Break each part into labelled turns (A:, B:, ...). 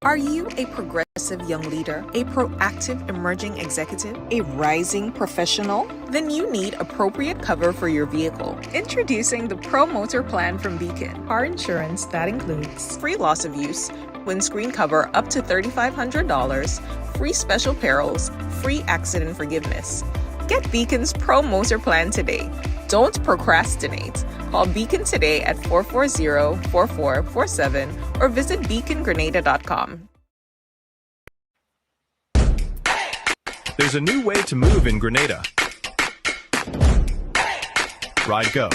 A: Are you a progressive young leader, a proactive emerging executive, a rising professional? Then you need appropriate cover for your vehicle. Introducing the Pro Motor Plan from Beacon. Car insurance that includes free loss of use, windscreen cover up to $3,500, free special perils, free accident forgiveness. Get Beacon's Pro Motor Plan today. Don't procrastinate. Call Beacon today at 440-4447 or visit beacongrenada.com.
B: There's a new way to move in Grenada. Ride Go.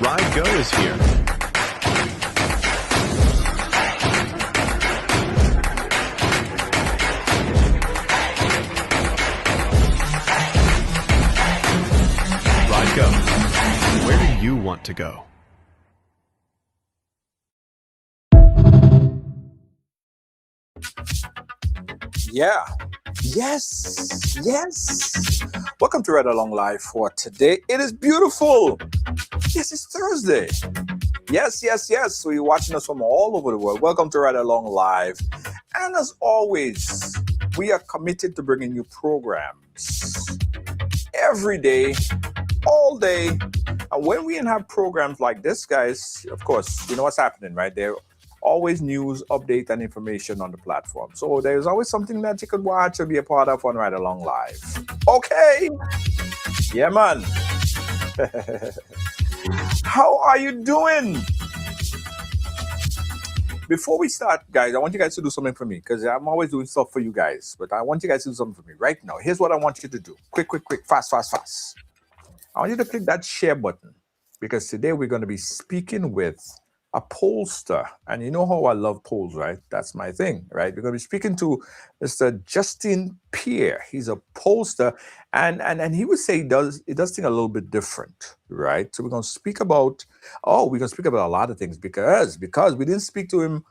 B: Ride Go is here. Ride Go. Where do you want to go?
C: Yeah. Yes. Welcome to Red Along Live for today. It is beautiful. Yes, it's Thursday. Yes. So you're watching us from all over the world. Welcome to Red Along Live. And as always, we are committed to bringing you programs every day, all day. And when we have programs like this, guys, of course, you know what's happening, right? There always news, update, and information on the platform. So there's always something that you could watch or be a part of on Ride Along Live. Okay. Yeah, man. How are you doing? Before we start, guys, I want you guys to do something for me because I'm always doing stuff for you guys, but I want you guys to do something for me right now. Here's what I want you to do. Quick, fast. I want you to click that share button because today we're going to be speaking with a pollster, and you know how I love polls, right? That's my thing, right? We're going to be speaking to Mr. Justine Pierre. He's a pollster, and he would say he does things a little bit different, right? So we're going to speak about a lot of things because we didn't speak to him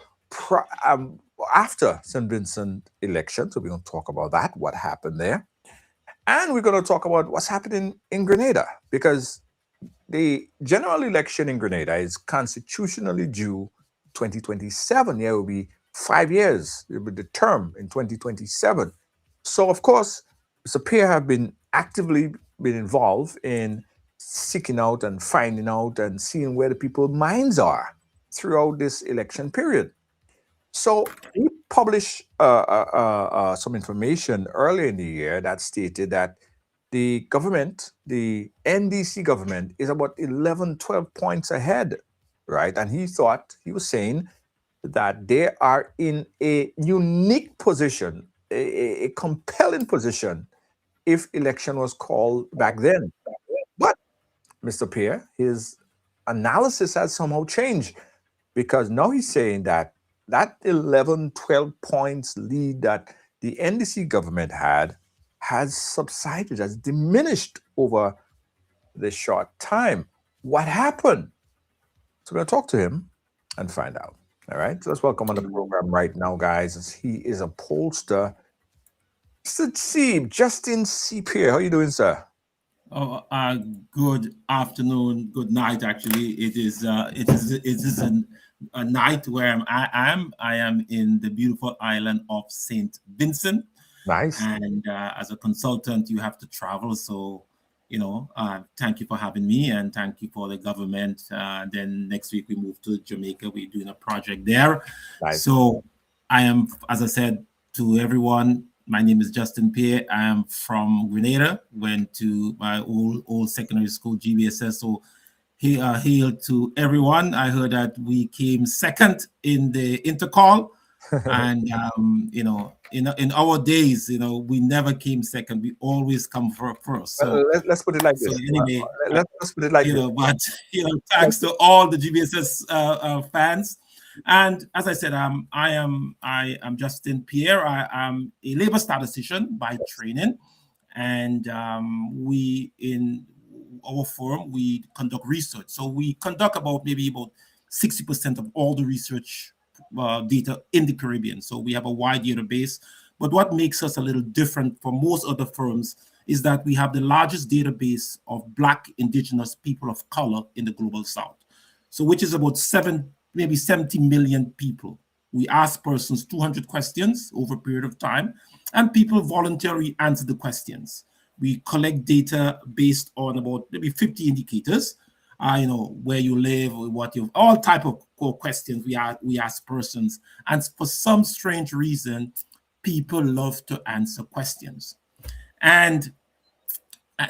C: after St. Vincent election, so we're going to talk about that, what happened there, and we're going to talk about what's happening in Grenada because the general election in Grenada is constitutionally due 2027. There will be 5 years. It will be the term in 2027. So, of course, Mr. Pierre have been actively involved in seeking out and finding out and seeing where the people's minds are throughout this election period. So he published some information earlier in the year that stated that the government, the NDC government, is about 11, 12 points ahead, right? And he was saying that they are in a unique position, a compelling position, if election was called back then. But Mr. Pierre, his analysis has somehow changed because now he's saying that 11, 12 points lead that the NDC government has subsided, has diminished over this short time. What happened? So we're going to talk to him and find out. All right. So let's welcome on the program right now, guys, as he is a pollster. Mr. Justine Pierre. How are you doing, sir?
D: Oh, good afternoon, good night. Actually, it is a night where I am in the beautiful island of St. Vincent.
C: Nice.
D: And as a consultant, you have to travel. So, thank you for having me and thank you for the government. Then next week we move to Jamaica. We're doing a project there.
C: Nice.
D: So I am, as I said to everyone, my name is Justine Pierre. I am from Grenada, went to my old secondary school, GBSS. So hail to everyone. I heard that we came second in the intercall. And in our days, we never came second. We always come first. So
C: let's put it like this.
D: Anyway,
C: let's put it like this.
D: But thanks to all the GBSS fans. And as I said, I am Justine Pierre. I am a labor statistician by training, and we in our firm we conduct research. So we conduct about 60% of all the research data in the Caribbean. So we have a wide database, but what makes us a little different from most other firms is that we have the largest database of Black, Indigenous people of color in the Global South. So which is about 7 maybe 70 million people. We ask persons 200 questions over a period of time, and people voluntarily answer the questions. We collect data based on about maybe 50 indicators, where you live, what you, all type of questions we ask persons. And for some strange reason, people love to answer questions. And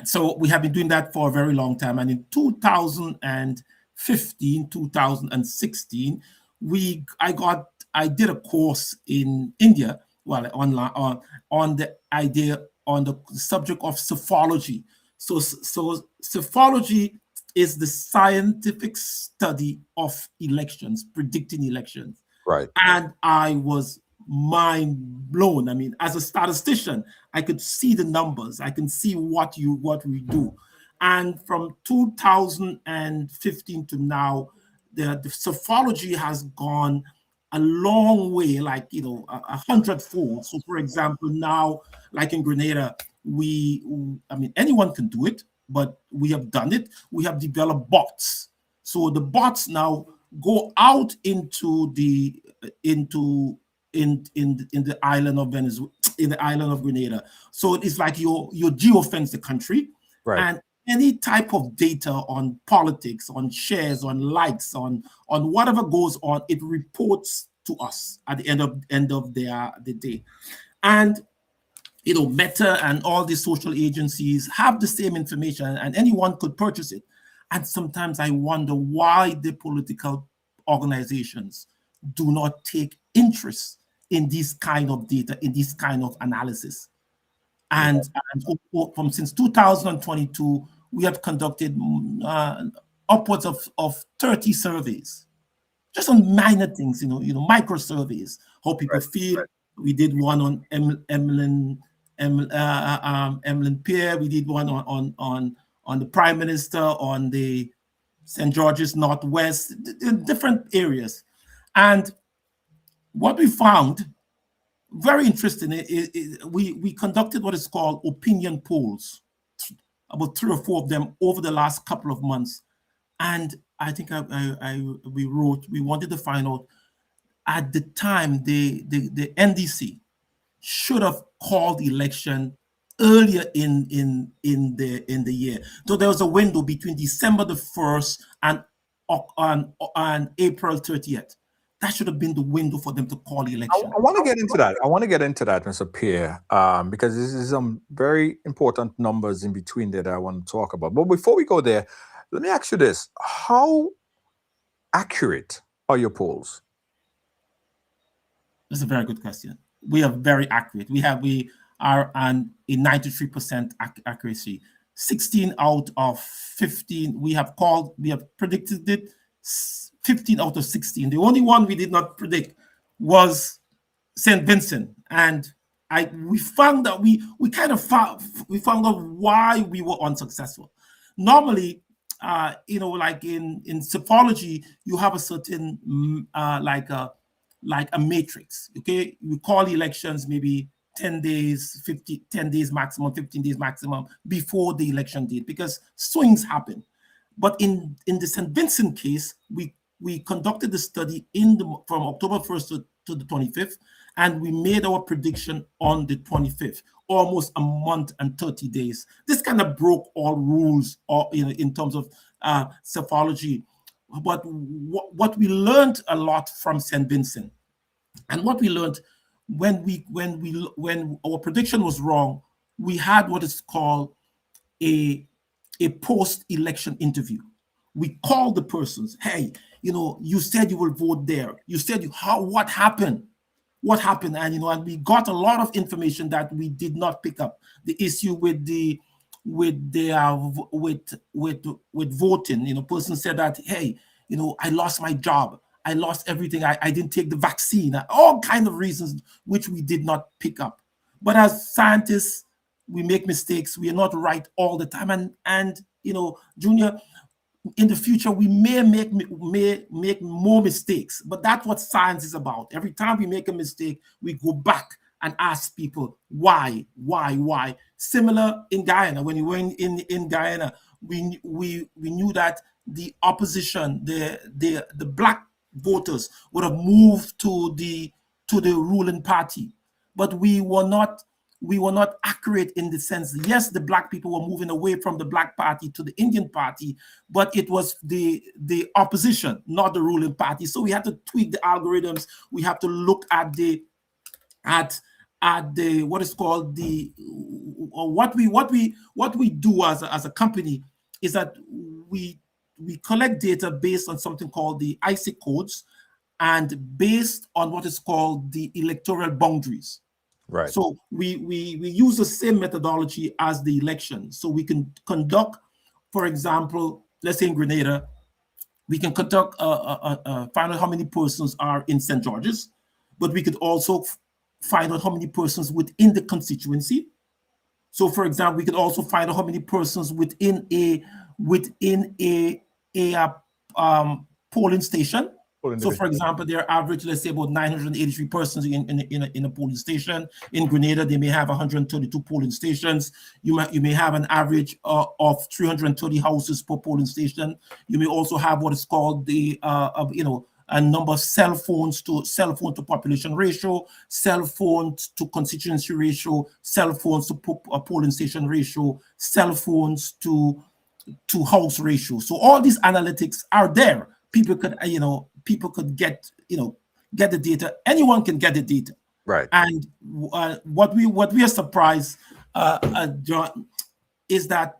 D: so we have been doing that for a very long time. And in 2015, 2016, I did a course in India, well, online on the subject of psephology. So psephology is the scientific study of elections, predicting elections.
C: Right.
D: And I was mind blown. I mean, as a statistician, I could see the numbers. I can see what we do. And from 2015 to now, the psephology has gone a long way, like, 100-fold. So, for example, now, like in Grenada, anyone can do it, but we have done it. We have developed bots. So the bots now go out into the island of Venezuela, in the island of Grenada. So it's like you geofence the country,
C: right. And
D: any type of data on politics, on shares, on likes, on whatever goes on, it reports to us at the end of the day. And Meta and all these social agencies have the same information, and anyone could purchase it. And sometimes I wonder why the political organizations do not take interest in this kind of data, in this kind of analysis. And from since 2022, we have conducted upwards of 30 surveys, just on minor things, micro surveys, how people feel. Right. We did one on Emmeline Pierre. We did one on the Prime Minister, on the St. George's Northwest, different areas. And what we found, very interesting, we conducted what is called opinion polls, about 3 or 4 of them over the last couple of months. And I think we wanted to find out, at the time, the NDC should have called the election earlier in the year. So there was a window between December the 1st and April 30th. That should have been the window for them to call the election.
C: I want to get into that. Mr. Pierre, because this is some very important numbers in between there that I want to talk about. But before we go there, let me ask you this. How accurate are your polls?
D: That's a very good question. We are very accurate. We are on a 93% accuracy. 16 out of 15, we have predicted it. 15 out of 16. The only one we did not predict was St. Vincent, and we found that we found out why we were unsuccessful. Normally, like in psephology, you have a certain like a matrix. Okay, you call elections maybe 10 days maximum, 15 days maximum before the election date, because swings happen. But in the St. Vincent case, we conducted the study from October 1st to the 25th, and we made our prediction on the 25th, almost a month and 30 days. This kind of broke all rules, in terms of psephology. But what we learned a lot from St. Vincent, and what we learned when our prediction was wrong, we had what is called a post-election interview. We called the persons. Hey, you said you will vote there. You said what happened? What happened? And and we got a lot of information that we did not pick up. The issue with voting. Person said that, hey, I lost my job. I lost everything. I didn't take the vaccine. All kind of reasons which we did not pick up. But as scientists, we make mistakes. We are not right all the time. And Junior, in the future, we may make more mistakes, but that's what science is about. Every time we make a mistake, we go back and ask people why. Similar in Guyana. When you were in Guyana, we knew that the opposition, the black voters would have moved to the ruling party. But we were not accurate in the sense, yes, the black people were moving away from the black party to the Indian party, but it was the opposition, not the ruling party. So we had to tweak the algorithms. We have to look at the what is called the or what we do as a company is that we collect data based on something called the IC codes and based on what is called the electoral boundaries.
C: Right.
D: So we use the same methodology as the election. So we can conduct, for example, let's say in Grenada, we can conduct find out how many persons are in St. George's, but we could also find out how many persons within the constituency. So, for example, we could also find out how many persons within a polling station. So, for example, their average, let's say, about 983 persons in a polling station. In Grenada, they may have 132 polling stations. You may have an average of 330 houses per polling station. You may also have what is called the a number of cell phone to population ratio, cell phones to constituency ratio, cell phones to polling station ratio, cell phones to house ratio. So all these analytics are there. People could get the data. Anyone can get the data.
C: Right.
D: And what we are surprised, John, is that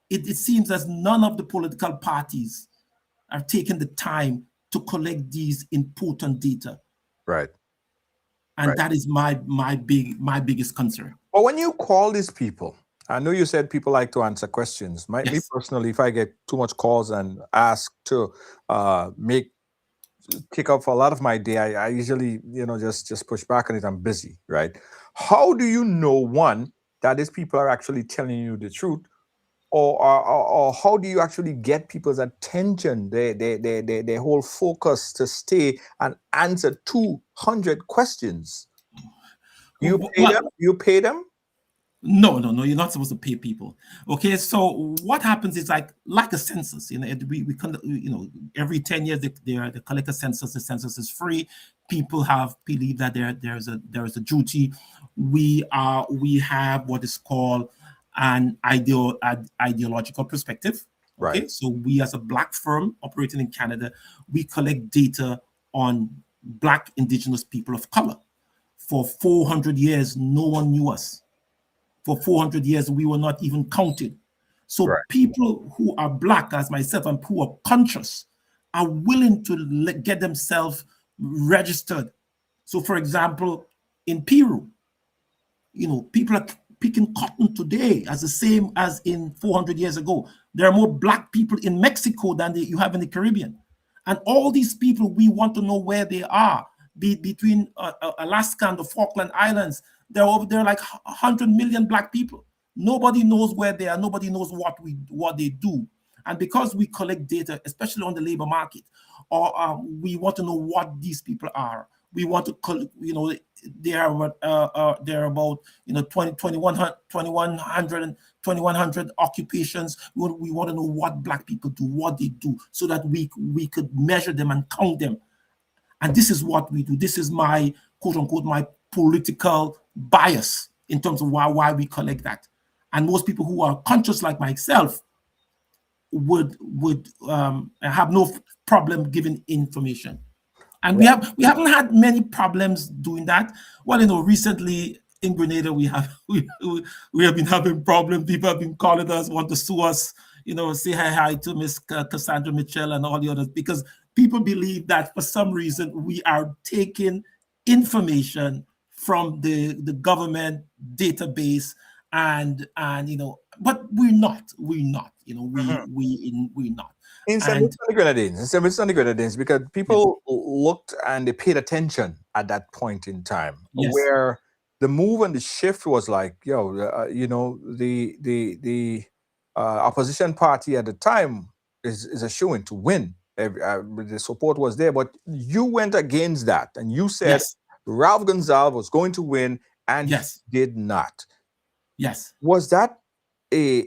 D: it seems as none of the political parties are taking the time to collect these important data.
C: Right.
D: And
C: right.
D: that is my biggest concern.
C: But when you call these people, I know you said people like to answer questions. Me personally, if I get too much calls and ask to kick off a lot of my day, I usually, just push back on it. I'm busy, right? How do you know, one, that these people are actually telling you the truth? Or how do you actually get people's attention, their whole focus to stay and answer 200 questions? You pay them?
D: No, you're not supposed to pay people. Okay, so what happens is like a census. We every 10 years they collect a census. The census is free. People believe that there is a duty. We have what is called an ideological perspective. Okay,
C: right.
D: So we as a black firm operating in Canada, we collect data on black indigenous people of color. For 400 years, no one knew us. For 400 years, we were not even counted. So
C: right.
D: people who are black, as myself, and who are conscious, are willing to get themselves registered. So, for example, in Peru, people are picking cotton today as the same as in 400 years ago. There are more black people in Mexico than you have in the Caribbean. And all these people, we want to know where they are, between Alaska and the Falkland Islands. There are like 100 million black people. Nobody knows where they are. Nobody knows what they do. And because we collect data, especially on the labor market, or we want to know what these people are. We want to, they are about 2100 occupations. We want to know what black people do, what they do, so that we could measure them and count them. And this is what we do. This is my quote unquote my political bias in terms of why we collect that. And most people who are conscious like myself would have no problem giving information. And we haven't had many problems doing that. Well, recently in Grenada we have been having problems. People have been calling us, want to sue us, say hi to Miss Cassandra Mitchell and all the others, because people believe that for some reason we are taking information from the government database and but we're not. We're not. We're not.
C: In St. Grenadines, because people looked and they paid attention at that point in time, where the move and the shift was like, the opposition party at the time is a shoo-in to win. The support was there, but you went against that and you said Ralph Gonzalez was going to win, and he did not.
D: Yes.
C: Was that a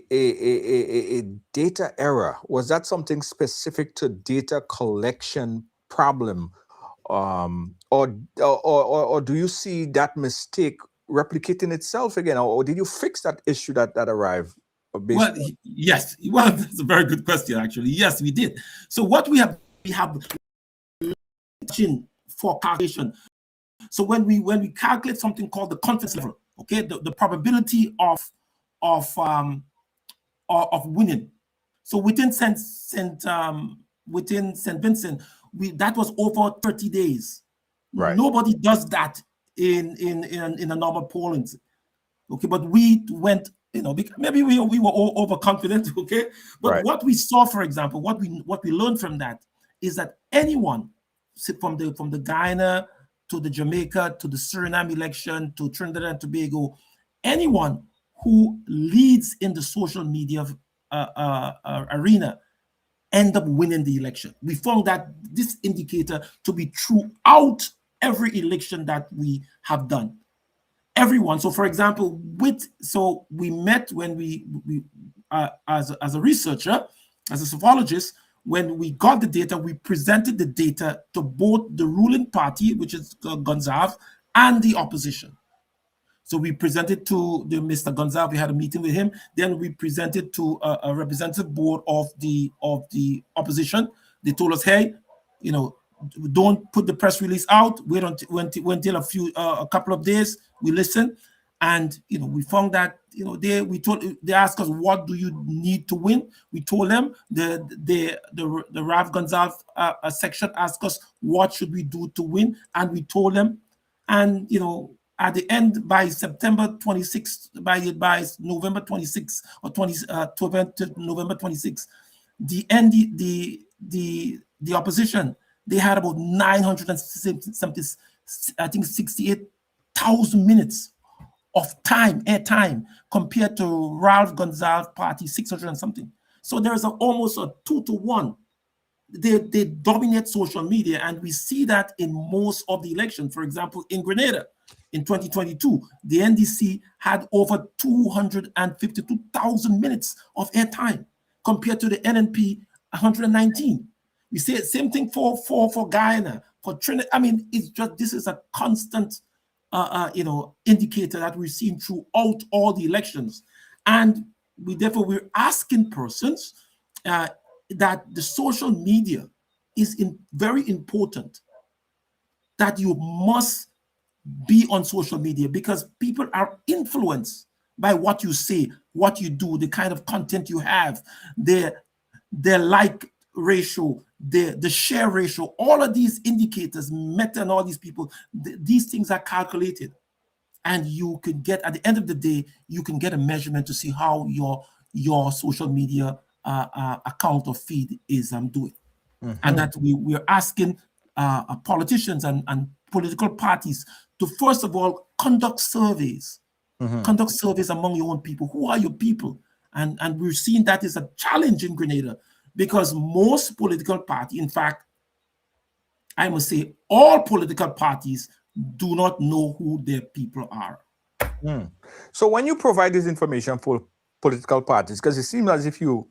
C: data error? Was that something specific to data collection problem, or do you see that mistake replicating itself again, or did you fix that issue that arrived?
D: Well, yes. Well, that's a very good question, actually. Yes, we did. So what we have for calculation. So when we calculate something called the confidence level, okay, the probability of winning. So within St. Vincent, that was over 30 days.
C: Right.
D: Nobody does that in a normal polling. Okay, but we went, maybe we were overconfident, okay? But
C: right.
D: What we saw, for example, what we learned from that is that anyone from the Guyana to the Jamaica to the Suriname election to Trinidad and Tobago, anyone who leads in the social media arena end up winning the election. We found that this indicator to be throughout every election that we have done. Everyone. So, for example, we met when we as a researcher, as a psophologist, when we got the data, we presented the data to both the ruling party, which is Gonzalez, and the opposition. So we presented to Mr. Gonzalez. We had a meeting with him. Then we presented to a representative board of the opposition. They told us, hey, don't put the press release out. Wait until a couple of days. We listened, and we found that they asked us, what do you need to win? We told them. The Rav Gonzalez section asked us, what should we do to win? And we told them, and at the end, by September 26th, by November 26th or November 26th, the opposition, they had about 68,000 minutes of airtime, compared to Ralph Gonzalez party 600 and something. So there is almost a 2-to-1. They dominate social media, and we see that in most of the elections. For example, in Grenada, in 2022, the NDC had over 252,000 minutes of airtime, compared to the NNP 119. We see the same thing for Guyana, for Trinidad. I mean, this is a constant indicator that we've seen throughout all the elections. And we're asking persons that the social media is very important, that you must be on social media, because people are influenced by what you say, what you do, the kind of content you have, their like ratio, the share ratio. All of these indicators, Meta and all these people, these things are calculated, and you can get, at the end of the day, you can get a measurement to see how your social media account or feed is doing. And that we're asking politicians and political parties to, first of all, conduct surveys. Conduct surveys among your own people. Who are your people? And we're seeing that is a challenge in Grenada, because most political parties, in fact, I must say all political parties, do not know who their people are.
C: So when you provide this information for political parties, because it seems as if you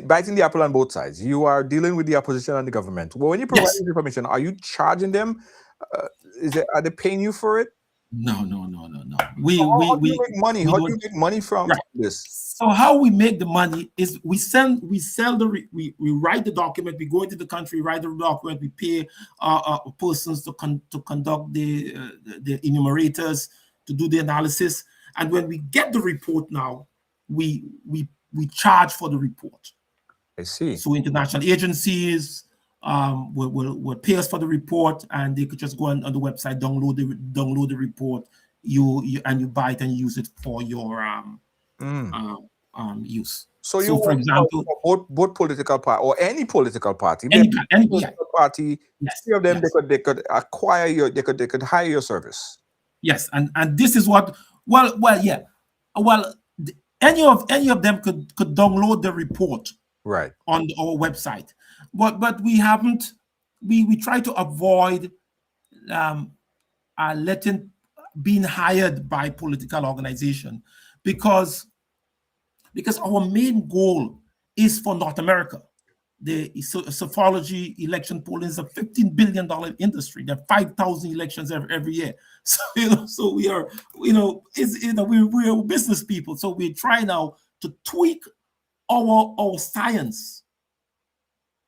C: biting the apple on both sides. You are dealing with the opposition and the government. Well, when you provide this information, are you charging them? Are they paying you for it?
D: No.
C: How do you make money? How do you make money from this?
D: So how we make the money is we write the document, we go into the country, write the document, we pay persons to conduct the enumerators, to do the analysis, and when we get the report now, we charge for the report.
C: I see.
D: So international agencies will pay us for the report, and they could just go on the website, download the report, you buy it and use it for your use.
C: So
D: for example,
C: both political party or any political party, party,
D: yes,
C: three of them, yes, they could acquire they could hire your service.
D: Yes, and this is what any of them could download the report
C: right
D: on our website, but we haven't. We try to avoid being hired by political organization, because our main goal is for North America. the psephology election polling is a $15 billion industry. There are 5,000 elections every year. So so we are, we're business people. So we try now to tweak our science.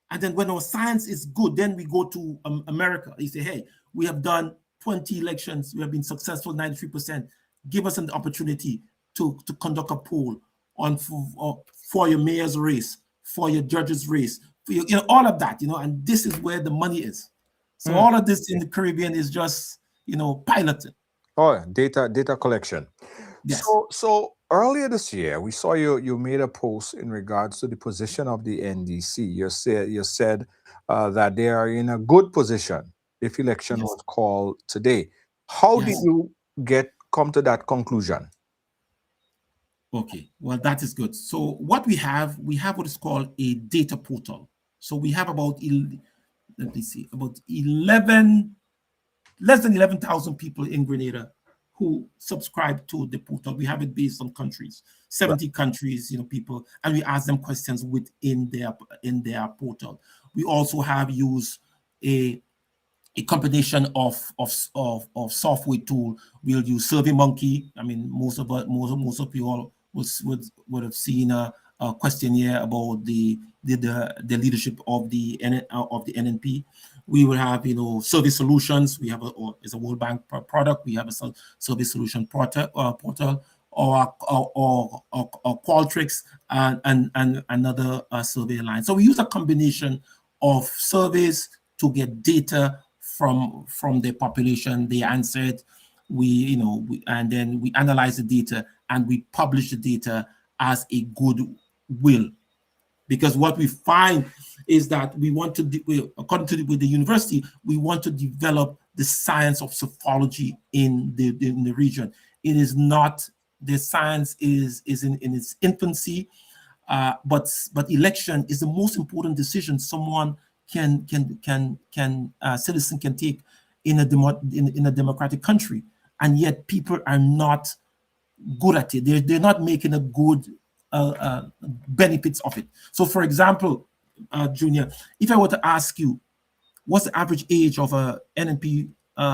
D: And then when our science is good, then we go to America. They say, hey, we have done 20 elections. We have been successful 93%. Give us an opportunity to conduct a poll on for your mayor's race, for your judge's race, for your, all of that, and this is where the money is. So all of this in the Caribbean is just, piloting.
C: Oh, data collection.
D: Yes.
C: So earlier this year, we saw you made a post in regards to the position of the NDC. You said that they are in a good position if election was called today. How did you come to that conclusion?
D: Okay, well, that is good. So what we have what is called a data portal. So we have about 11, less than 11,000 people in Grenada who subscribe to the portal. We have it based on countries, 70 countries, people, and we ask them questions within their portal. We also have used a combination of software tool. We'll use SurveyMonkey. I mean, most of you all would have seen a questionnaire about the leadership of the NNP. We will have Survey Solutions. We have it's a World Bank product. We have a Survey Solution portal or Qualtrics and another survey line. So we use a combination of surveys to get data from the population. They answered. And then we analyze the data and we publish the data as a goodwill. Because what we find is that we want to, according to the university, we want to develop the science of psephology in the region. It is not, the science is in its infancy, but election is the most important decision someone citizen can take in a democratic country, and yet people are not good at it. They're not making a good benefits of it. So, for example, Junior, if I were to ask you, what's the average age of a NNP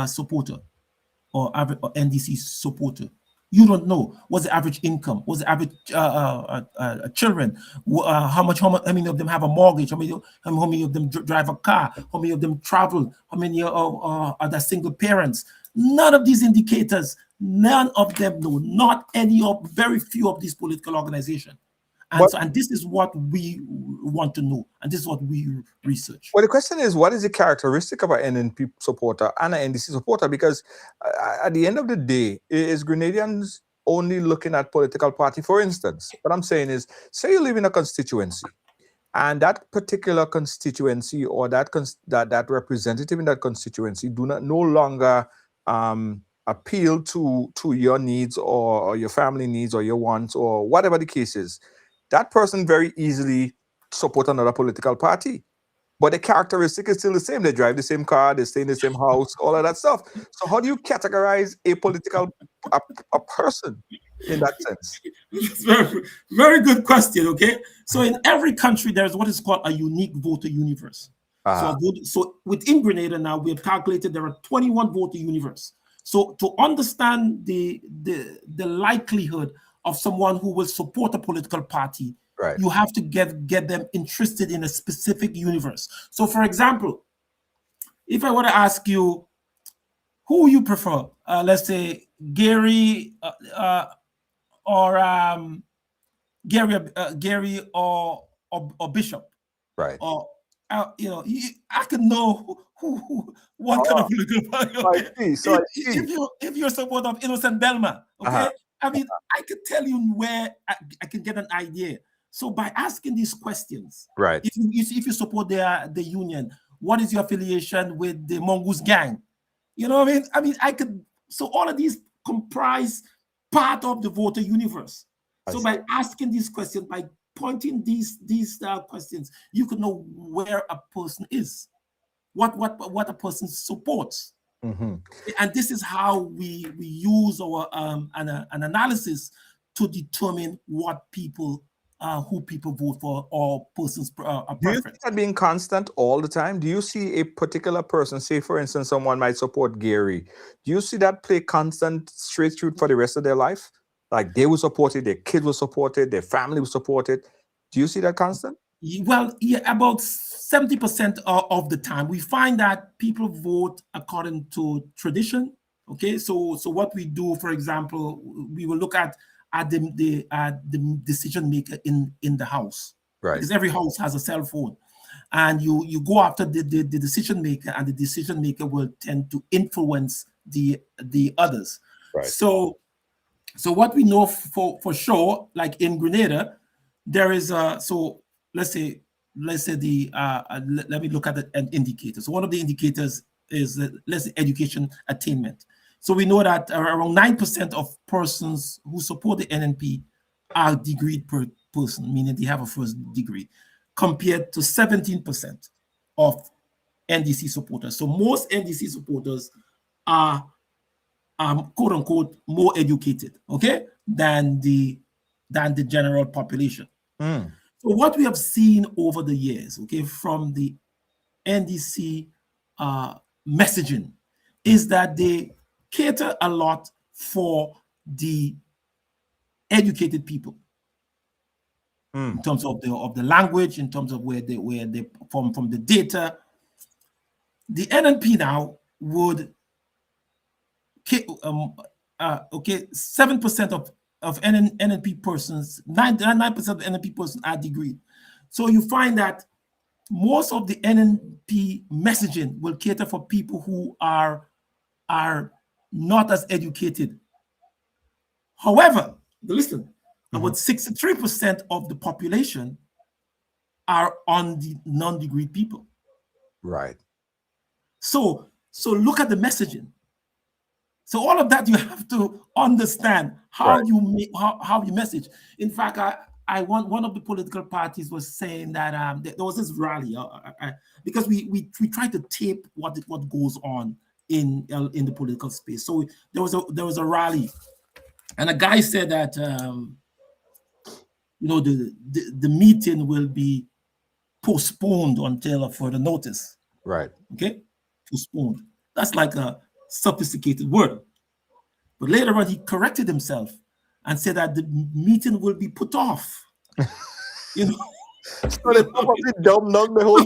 D: supporter or NDC supporter? You don't know. What's the average income? What's the average children? How many of them have a mortgage? How many of them drive a car? How many of them travel? How many are the single parents? None of these indicators, none of them know. Not any of, very few of these political organizations. And this is what we want to know, and this is what we research.
C: Well, the question is, what is the characteristic of an NNP supporter and an NDC supporter? Because at the end of the day, is Grenadians only looking at political party? For instance, what I'm saying is, say you live in a constituency, and that particular constituency or that representative in that constituency no longer appeal to your needs or your family needs or your wants or whatever the case is. That person very easily support another political party, but the characteristic is still the same. They drive the same car, they stay in the same house, all of that stuff. So how do you categorize a person in that sense?
D: Very, very good question. Okay, so in every country there's what is called a unique voter universe. So within Grenada now we have calculated there are 21 voter universe. So to understand the likelihood of someone who will support a political party,
C: right,
D: you have to get them interested in a specific universe. So, for example, if I were to ask you, who you prefer, let's say Gary Gary or Bishop,
C: right?
D: Or I can know what kind of political party. Okay? If you're a supporter of Innocent Belma, okay. I mean, I could tell you where I can get an idea. So by asking these questions,
C: right?
D: If you support the union, what is your affiliation with the Mongoose gang? You know what I mean? I mean, I could. So all of these comprise part of the voter universe. So by asking these questions, by pointing these questions, you could know where a person is, what a person supports.
C: Mm-hmm.
D: And this is how we use our an analysis to determine what people who people vote for or persons'
C: Do you see
D: preference.
C: that being constant all the time? Do you see a particular person, say for instance, someone might support Gary? Do you see that play constant straight through for the rest of their life? Like they will support it, their kid will support it, their family will support it. Do you see that constant?
D: Well, yeah, about 70% of the time, we find that people vote according to tradition. Okay, so what we do, for example, we will look at the decision maker in the house,
C: Right.
D: because every house has a cell phone, and you go after the decision maker, and the decision maker will tend to influence the others.
C: Right.
D: So what we know for sure, like in Grenada, there is a so let's say the let me look at an indicator. So one of the indicators is let's say education attainment. So we know that around 9% of persons who support the NNP are degreed per person, meaning they have a first degree, compared to 17% of NDC supporters. So most NDC supporters are quote unquote more educated, okay, than the general population.
C: Mm.
D: So what we have seen over the years, okay, from the NDC messaging is that they cater a lot for the educated people in terms of the language, in terms of where they from the data. The NNP now would 7% of NNP persons, 99% of NNP persons are degreed. So you find that most of the NNP messaging will cater for people who are not as educated. However, listen, about 63% of the population are on the non-degreed people.
C: Right.
D: So look at the messaging. So all of that you have to understand how
C: Right.
D: you make how you message. In fact, I want one of the political parties was saying that there was this rally because we try to tape what goes on in the political space. So there was a rally, and a guy said that the meeting will be postponed until a further notice.
C: Right.
D: Okay, postponed. That's like a sophisticated word. But later on, he corrected himself and said that the meeting will be put off. You know,
C: So they probably dumb dog the whole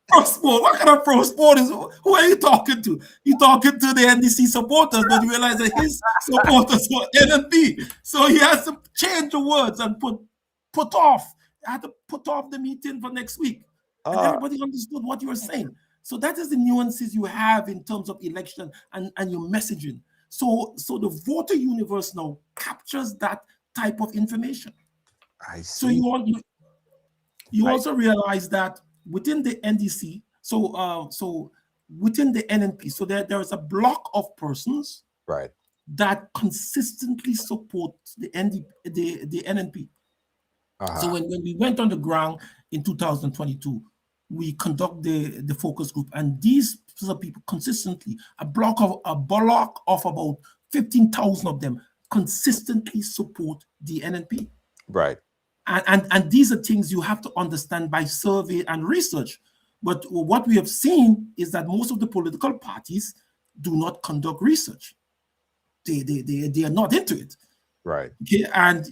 D: pro-sport. What kind of pro-sport is? Who are you talking to? You talking to the NDC supporters, but you realize that his supporters were NNP. So he has to change the words and put off. I had to put off the meeting for next week, and everybody understood what you were saying. So that is the nuances you have in terms of election and your messaging. So the voter universe now captures that type of information.
C: I see.
D: So you also realize that within the NDC, so within the NNP, so there is a block of persons
C: Right.
D: that consistently support the NNP. So when we went on the ground in 2022, we conduct the focus group, and these people consistently, a block of about 15,000 of them consistently support the NNP.
C: Right.
D: And these are things you have to understand by survey and research. But what we have seen is that most of the political parties do not conduct research. They are not into it.
C: Right.
D: Okay? And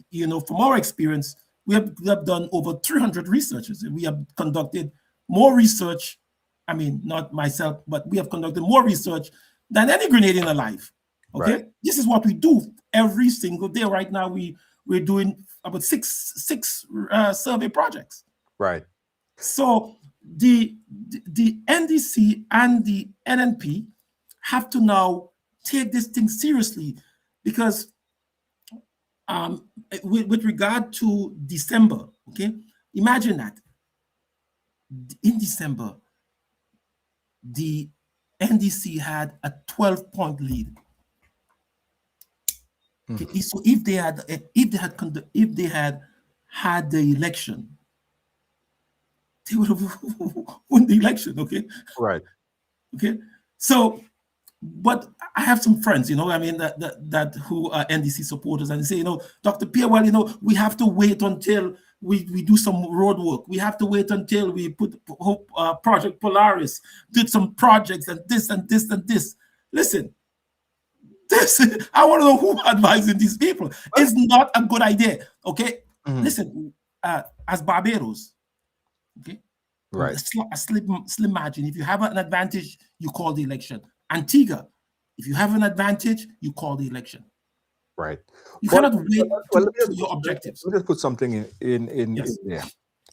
D: from our experience, we have done over 300 researches. We have conducted more research. I mean, not myself, but we have conducted more research than any Grenadian alive. Okay,
C: Right.
D: This is what we do every single day. Right now, we're doing about six survey projects.
C: Right.
D: So the NDC and the NNP have to now take this thing seriously, because with regard to December, okay, imagine that in December, the NDC had a 12-point lead. Okay, so if they had had the election, they would have won the election. Okay.
C: Right.
D: Okay. So But I have some friends, I mean, that who are NDC supporters, and they say, Dr. Pierre, well, we have to wait until we do some road work. We have to wait until we put Project Polaris, did some projects and this and this and this. Listen, I want to know who advising these people. It's not a good idea. Okay, listen, as Barbados, okay,
C: right,
D: a slim margin. If you have an advantage, you call the election. Antigua, if you have an advantage, you call the election.
C: right.
D: You cannot wait to your objectives.
C: Let me just put something in
D: Yes.
C: there.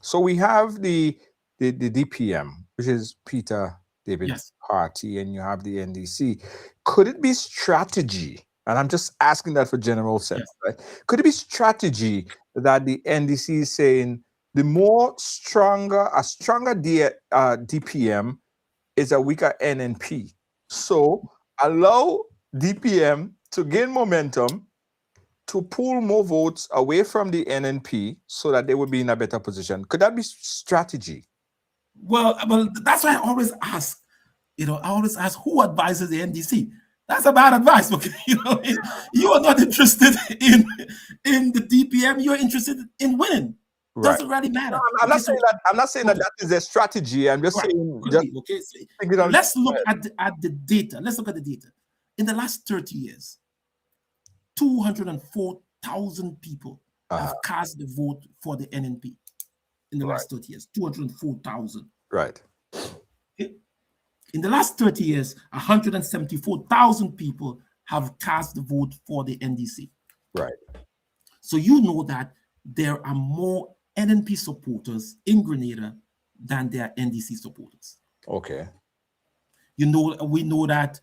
C: So we have the DPM, which is Peter David's
D: Yes.
C: party, and you have the NDC. Could it be strategy? And I'm just asking that for general sense,
D: Yes.
C: right? Could it be strategy that the NDC is saying a stronger DPM is a weaker NNP? So allow DPM to gain momentum, to pull more votes away from the NNP so that they would be in a better position. Could that be strategy?
D: Well, that's why I always ask, who advises the NDC? That's a bad advice, okay? You are not interested in the DPM, you're interested in winning.
C: Right.
D: Doesn't really matter.
C: No, I'm not saying that is a strategy. I'm just saying.
D: Okay. Let's look at the data. Let's look at the data. In the last 30 years, 204,000 people have cast the vote for the NNP. In the last 30 years, 204,000.
C: Right.
D: Okay. In the last 30 years, 174,000 people have cast the vote for the NDC.
C: Right.
D: So you know that there are more NNP supporters in Grenada than there are NDC supporters.
C: Okay.
D: We know that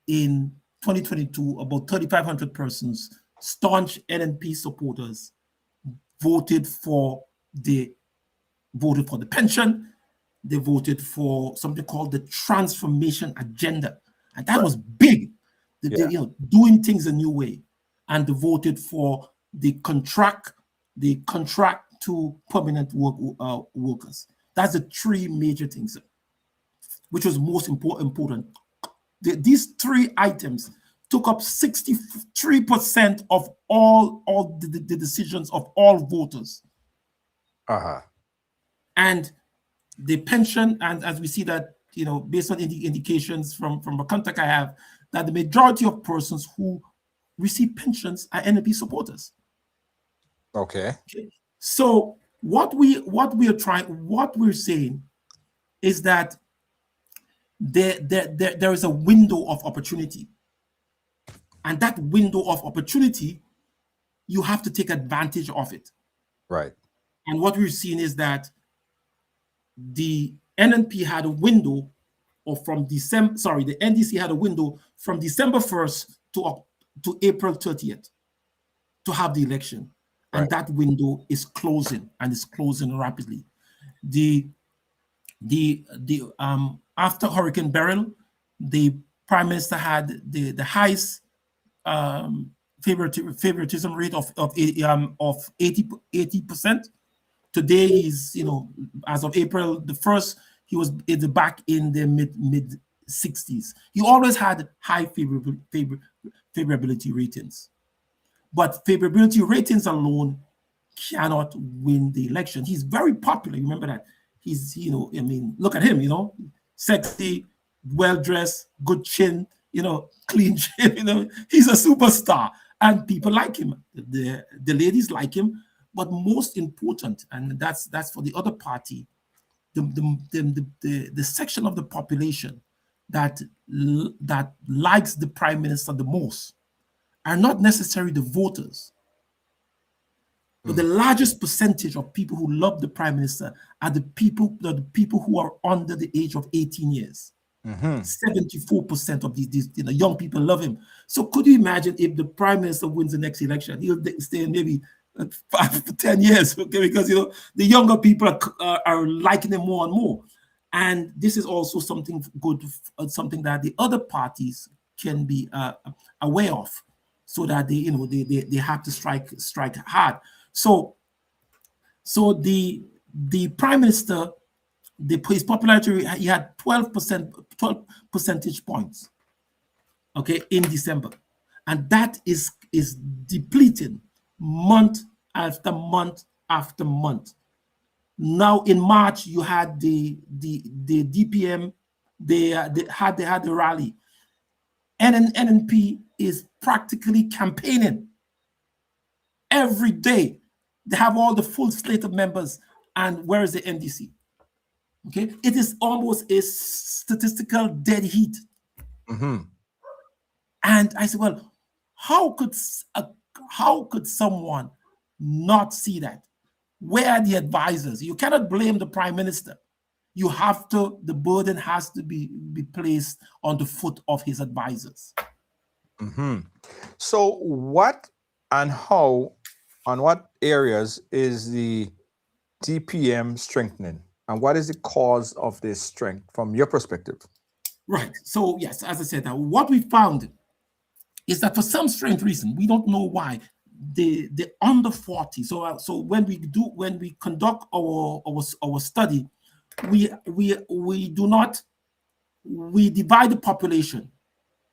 D: in 2022, about 3,500 persons, staunch NNP supporters, voted for the pension. They voted for something called the transformation agenda, and that was big. Doing things a new way, and they voted for the contract to permanent workers. That's the three major things, which was most important. These three items took up 63% of all the decisions of all voters. And the pension, and as we see that, based on indications from a contact I have, that the majority of persons who receive pensions are NNP supporters.
C: Okay.
D: So what we're saying is that there is a window of opportunity, and that window of opportunity, you have to take advantage of it.
C: Right.
D: And what we're seeing is that the NNP had a window, the NDC had a window from December 1st to April 30th to have the election. And that window is closing, and it's closing rapidly. After Hurricane Beryl, the Prime Minister had the highest favoritism rate of 80%. Today, he's, as of April the 1st, he was back in the mid 60s. He always had high favorability ratings. But favorability ratings alone cannot win the election. He's very popular. Remember that. He's, look at him, sexy, well-dressed, good chin, clean chin, he's a superstar. And people like him. The ladies like him. But most important, and that's for the other party, the section of the population that likes the Prime Minister the most are not necessarily the voters. But the largest percentage of people who love the Prime Minister are the people who are under the age of 18 years. 74% of these young people love him. So could you imagine if the Prime Minister wins the next election? He'll stay maybe 5 to 10 years, okay? Because the younger people are liking him more and more. And this is also something good, something that the other parties can be aware of, so that they have to strike hard. So the Prime Minister his popularity, he had 12 percentage points, okay, in December. And that is depleting month after month after month. Now in March, you had the DPM, they had the rally. NNP is practically campaigning every day. They have all the full slate of members. And where is the NDC? Okay, it is almost a statistical dead heat.
C: Mm-hmm.
D: And I said, well, how could someone not see that? Where are the advisors? You cannot blame the prime minister. You have to, the burden has to be placed on the foot of his advisors.
C: Mm-hmm. So what and how, on what areas is the DPM strengthening? And what is the cause of this strength from your perspective?
D: Right. So yes, as I said, what we found is that for some strange reason, we don't know why, the under 40. So when we conduct our study, we divide the population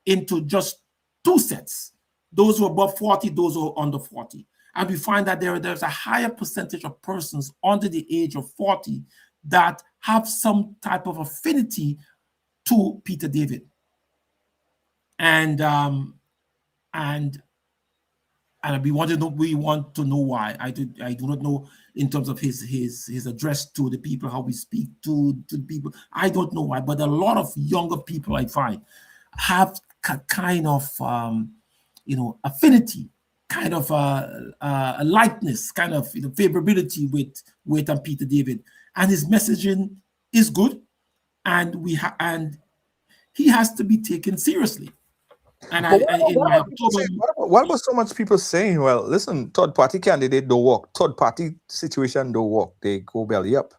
D: into just two sets: those who are above 40, those who are under 40. And we find that there's a higher percentage of persons under the age of 40 that have some type of affinity to Peter David. And we want to know why. I do not know in terms of his address to the people, how we speak to people. I don't know why, but a lot of younger people I find have kind of affinity, kind of a likeness, kind of favorability with Peter David, and his messaging is good, and he has to be taken seriously. And
C: what about so much people saying, well, listen, third party candidate don't work, third party situation don't work, they go belly up?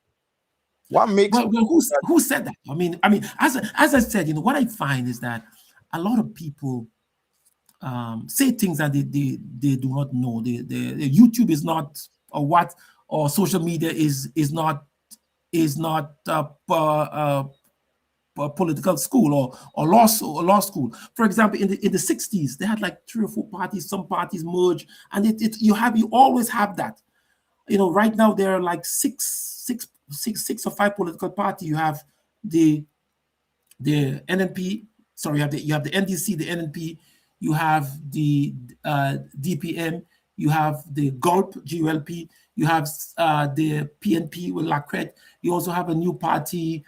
C: What makes
D: who said that? I mean, as I said, what I find is that a lot of people say things that they do not know. The YouTube is not, or social media is not political school or law school. For example, in the 60s, they had like 3 or 4 parties. Some parties merge, and you always have that. Right now there are like six or 5 political parties. You have the NNP. Sorry, you have the NDC, the NNP. You have the DPM. You have the GULP. You have the PNP with Lacrette. You also have a new party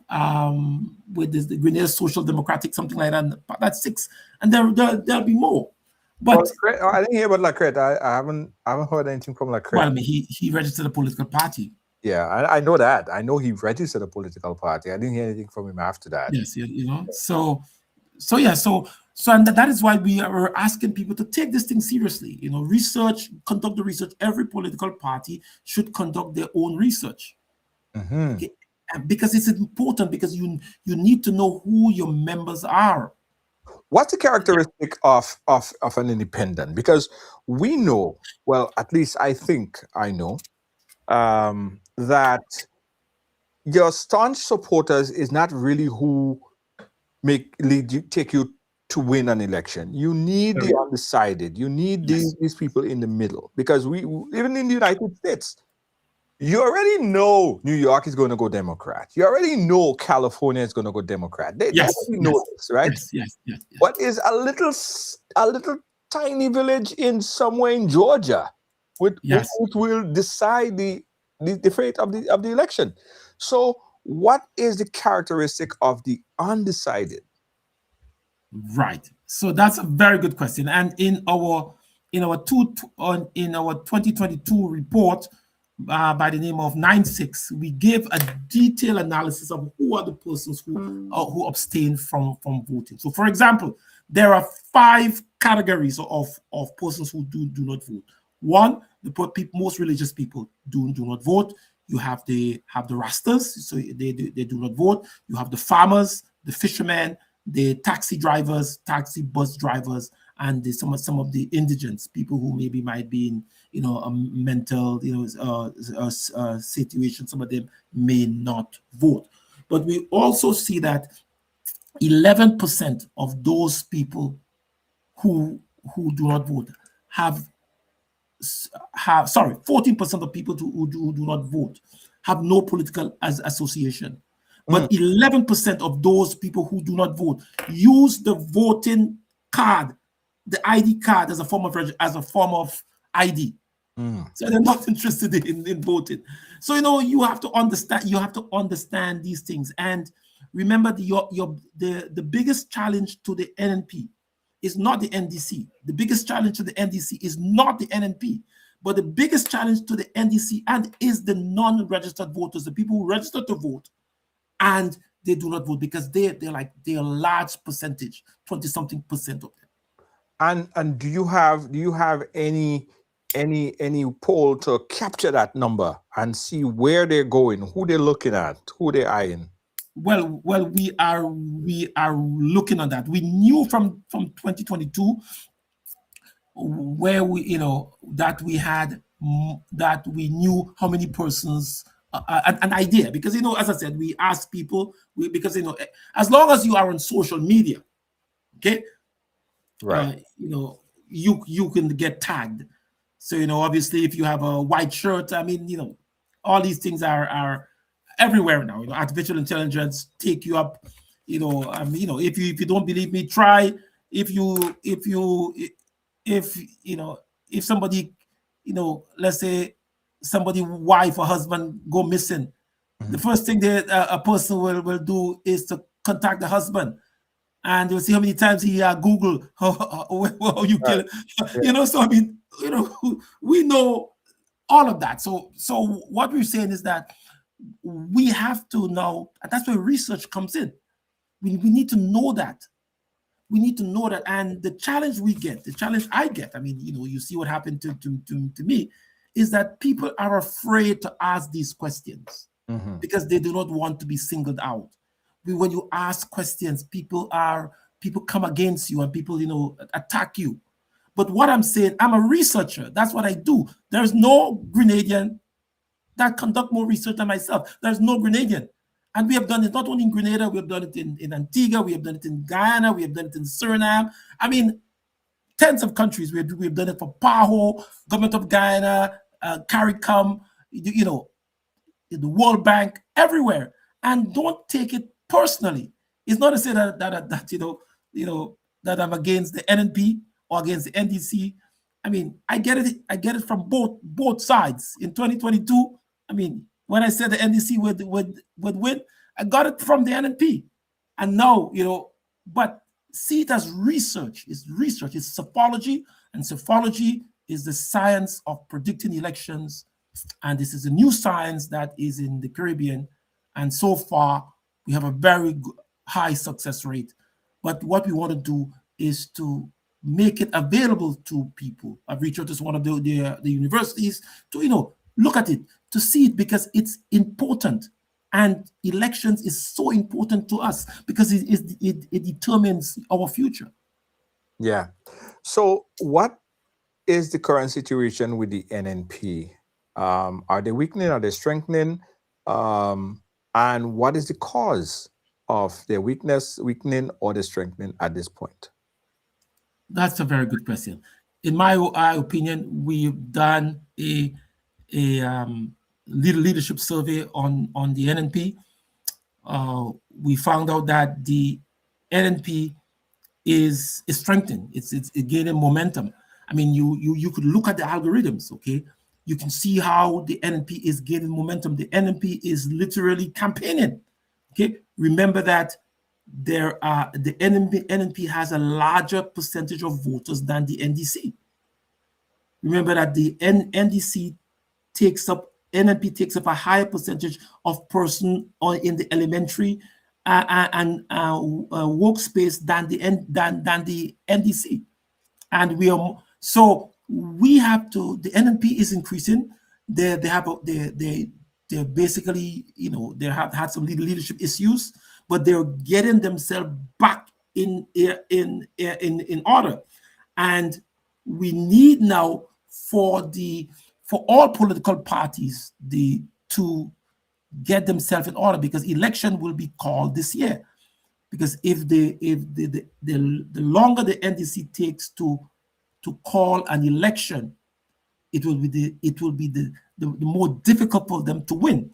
D: with the Grenada Social Democratic, something like that. That's 6, and there'll be more. But
C: I didn't hear about Lacrette. I haven't heard anything from Lacrette.
D: Well, I mean, he registered a political party.
C: Yeah, I know that. I know he registered a political party. I didn't hear anything from him after that.
D: Yes, So and that is why we are asking people to take this thing seriously. Conduct the research. Every political party should conduct their own research.
C: Mm-hmm.
D: Okay? Because it's important, because you need to know who your members are.
C: What's the characteristic of an independent? Because we know, well, at least I think I know, that your staunch supporters is not really who take you to win an election. You need the undecided. You need these people in the middle, because we even in the United States, you already know New York is going to go Democrat. You already know California is going to go Democrat. They already know this, right?
D: Yes.
C: What is a little tiny village in somewhere in Georgia, which will decide the fate of the election? So, what is the characteristic of the undecided?
D: Right. So that's a very good question. And in our 2022 report, by the name of 96, we gave a detailed analysis of who are the persons who abstain from voting. So, for example, there are 5 categories of persons who do not vote. 1, the most religious people do not vote. You have the Rastas, so they do not vote. You have the farmers, the fishermen, the taxi drivers, taxi bus drivers, and some of the indigents, people who maybe might be a mental, situation. Some of them may not vote. But we also see that 11% of those people who do not vote have 14% of people who do not vote have no political association. But 11% of those people who do not vote use the voting card, the ID card, as a form of ID. So they're not interested in voting. So you have to understand these things. And remember, the biggest challenge to the NNP is not the NDC. The biggest challenge to the NDC is not the NNP, but the biggest challenge to the NDC and is the non-registered voters, the people who register to vote and they do not vote, because they're a large percentage, 20-something% of them.
C: And do you have any poll to capture that number and see where they're going, who they're looking at, who they're eyeing?
D: Well, we are looking at that. We knew from 2022 where that we knew how many persons, an idea, because as I said, we ask people, because as long as you are on social media, okay,
C: right,
D: you can get tagged. So obviously, if you have a white shirt, I mean, all these things are everywhere now. Artificial intelligence take you up. If you don't believe me, try. If somebody, let's say somebody wife or husband go missing, the first thing that a person will do is to contact the husband, and they'll see how many times he Google how you kill it. So I mean, we know all of that. So what we're saying is that we have to now, and that's where research comes in. We need to know that. We need to know that. And the challenge I get, I mean, you see what happened to me, is that people are afraid to ask these questions because they do not want to be singled out. When you ask questions, people come against you and people, attack you. But what I'm saying, I'm a researcher. That's what I do. There's no Grenadian that conduct more research than myself. There's no Grenadian. And we have done it not only in Grenada, we have ddone it in Antigua, we have done it in Guyana, we have done it in Suriname. I mean, tens of countries. We have done it for PAHO, Government of Guyana, CARICOM, the World Bank, everywhere. And don't take it personally. It's not to say that I'm against the NNP or against the NDC. I mean, I get it from both sides. In 2022, I mean, when I said the NDC would win, I got it from the NNP. And now, but see it as research. It's research. It's psephology, and psephology is the science of predicting elections. And this is a new science that is in the Caribbean. And so far, we have a very high success rate. But what we want to do is to make it available to people. I've reached out to one of the universities to look at it, to see it, because it's important. And elections is so important to us because it determines our future.
C: Yeah. So what is the current situation with the NNP? Are they weakening? Are they strengthening? And what is the cause of their weakening, or the strengthening at this point?
D: That's a very good question. In my opinion, we've done a leadership survey on the NNP. We found out that the NNP is strengthening. It's gaining momentum. I mean, you could look at the algorithms, okay? You can see how the NNP is gaining momentum. The NNP is literally campaigning, okay? Remember that the NNP has a larger percentage of voters than the NDC. Remember that the NNP takes up a higher percentage of person in the elementary and workspace than the NDC, and we have to. The NNP is increasing. They basically they have had some leadership issues, but they're getting themselves back in order, and we need now for all political parties to get themselves in order, because election will be called this year. Because if the longer the NDC takes to call an election, it will be the more difficult for them to win.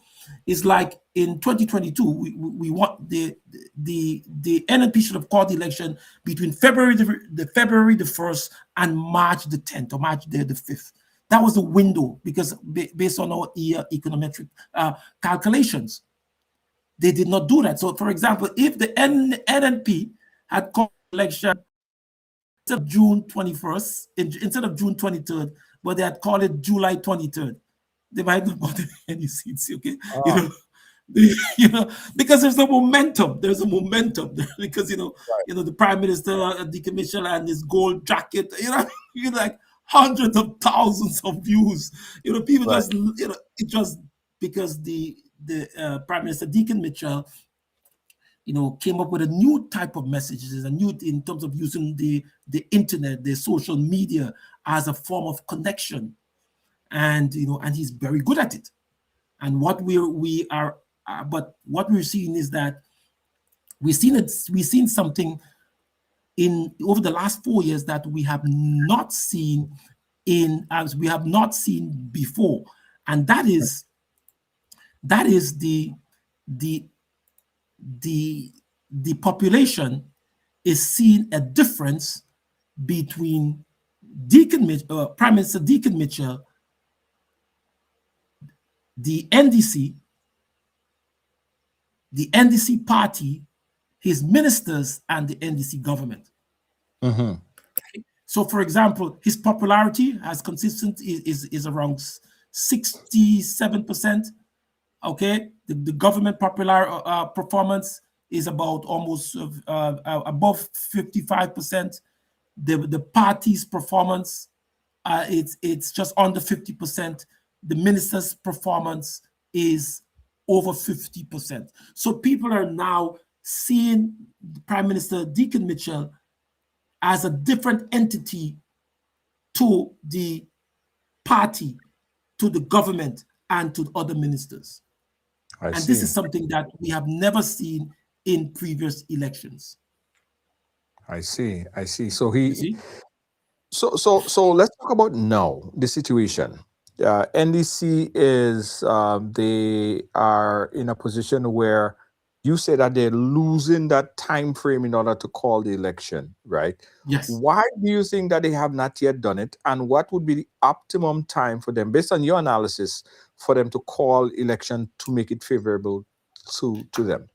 D: It's like in 2022, we want the NNP should have called the election between February the 1st and March the 10th or March the 5th. That was the window, because based on our econometric calculations, they did not do that. So, for example, if the NNP had called election instead of June 21st, instead of June 23rd, but they had called it July 23rd, they might not gotten any seats. Okay, because there's a momentum. There's a momentum there because the Prime Minister Deacon Mitchell and his gold jacket. Like hundreds of thousands of views. People just it just because the Prime Minister Deacon Mitchell came up with a new type of messages, a new in terms of using the internet, the social media as a form of connection, and and he's very good at it. And what but what we're seeing is that we've seen something over the last 4 years that we have not seen before, and that is the population is seeing a difference between Prime Minister Deacon Mitchell, the NDC party, his ministers, and the NDC government.
C: Mm-hmm.
D: So, for example, his popularity has is around 67%. Okay, the government performance is about almost above 55%. The party's performance, it's just under 50%. The minister's performance is over 50%. So people are now seeing Prime Minister Deacon Mitchell as a different entity to the party, to the government, and to other ministers. This is something that we have never seen in previous elections.
C: I see. So So let's talk about now the situation. NDC is they are in a position where you say that they're losing that time frame in order to call the election, right?
D: Yes.
C: Why do you think that they have not yet done it, and what would be the optimum time for them, based on your analysis, for them to call election to make it favorable to them?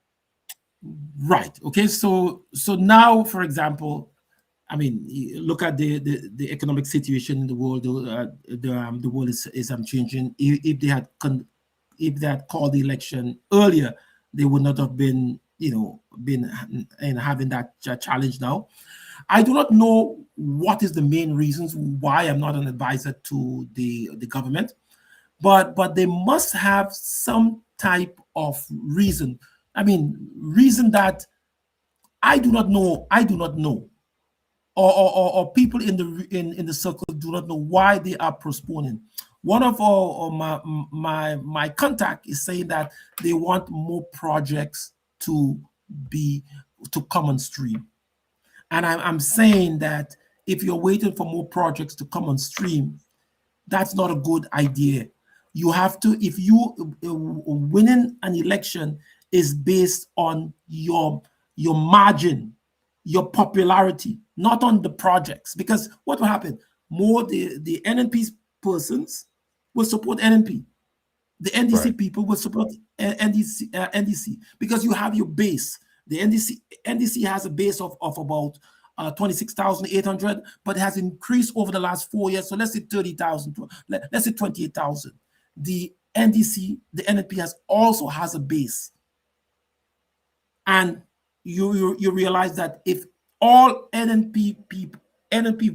D: Right. Okay. So now, for example, I mean, look at the economic situation in the world. The world is changing. If they had called the election earlier, they would not have been having that challenge now. I do not know what is the main reasons why. I'm not an advisor to the government, but they must have some type of reason. I mean, reason that I do not know. Or people in the circle do not know why they are postponing. One of my contact is saying that they want more projects to come on stream, and I'm saying that if you're waiting for more projects to come on stream, that's not a good idea. You have to, if you winning an election is based on your margin, your popularity, not on the projects. Because what will happen? More the NNP persons will support NNP. The NDC people will support NDC because you have your base. The NDC has a base of about 26,800, but it has increased over the last 4 years. So let's say 30,000. Let's say 28,000. The NNP also has a base, and you realize that if all NNP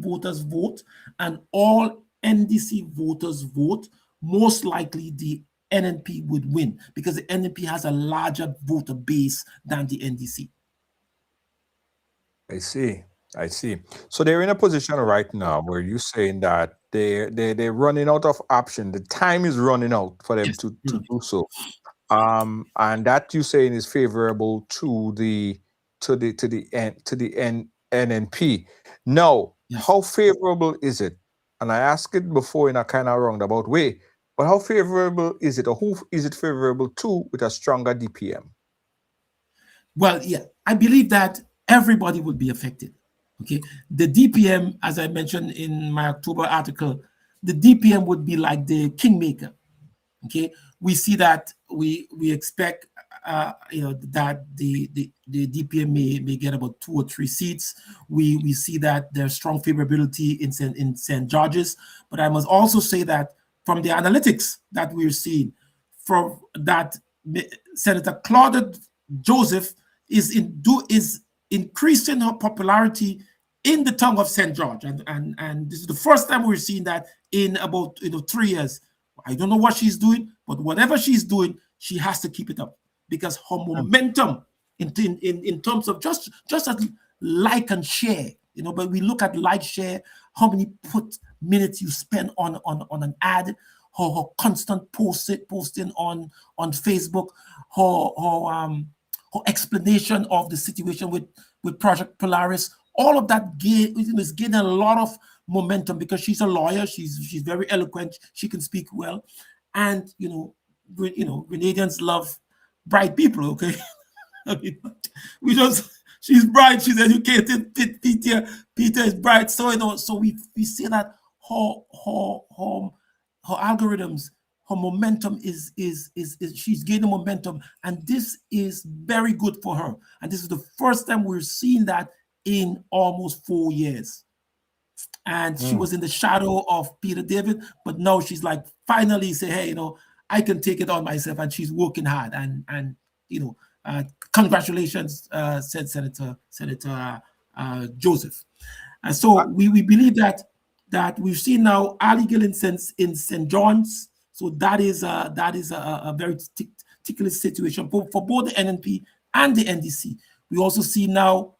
D: voters vote and all NDC voters vote, most likely the NNP would win because the NNP has a larger voter base than the NDC.
C: I see. So they're in a position right now where you're saying that they're running out of option. The time is running out for them
D: Yes.
C: to do so. And that you saying is favorable to the NNP. Now,
D: Yes.
C: how favorable is it? And I asked it before in a kind of roundabout way, but how favorable is it, or who is it favorable to with a stronger DPM?
D: Well, yeah, I believe that everybody would be affected. Okay, the DPM, as I mentioned in my October article, the DPM would be like the kingmaker. Okay, we see that we expect that the DPM may get about 2 or 3 seats. We see that there's strong favorability in St. George's, but I must also say that from the analytics that we're seeing, from that Senator Claudette Joseph is increasing her popularity in the tongue of St. George, and this is the first time we're seeing that in about 3 years. I don't know what she's doing, but whatever she's doing, she has to keep it up, because her momentum in terms of just as like and share, but we look at like, share, how many minutes you spend on an ad, her constant posting on Facebook, her explanation of the situation with Project Polaris, all of that is gaining a lot of momentum because she's a lawyer. She's very eloquent. She can speak well, and Grenadians love bright people. Okay, I mean, she's bright. She's educated. Peter is bright. So so we see that her algorithms, her momentum is she's gaining momentum, and this is very good for her. And this is the first time we're seeing that in almost 4 years. And she was in the shadow of Peter David, but now she's like finally say, hey, I can take it on myself, and she's working hard. And congratulations, said Senator Joseph. And so we believe that we've seen now Ali Gillen in St. John's. So that is a very particular situation for both the NNP and the NDC. We also see now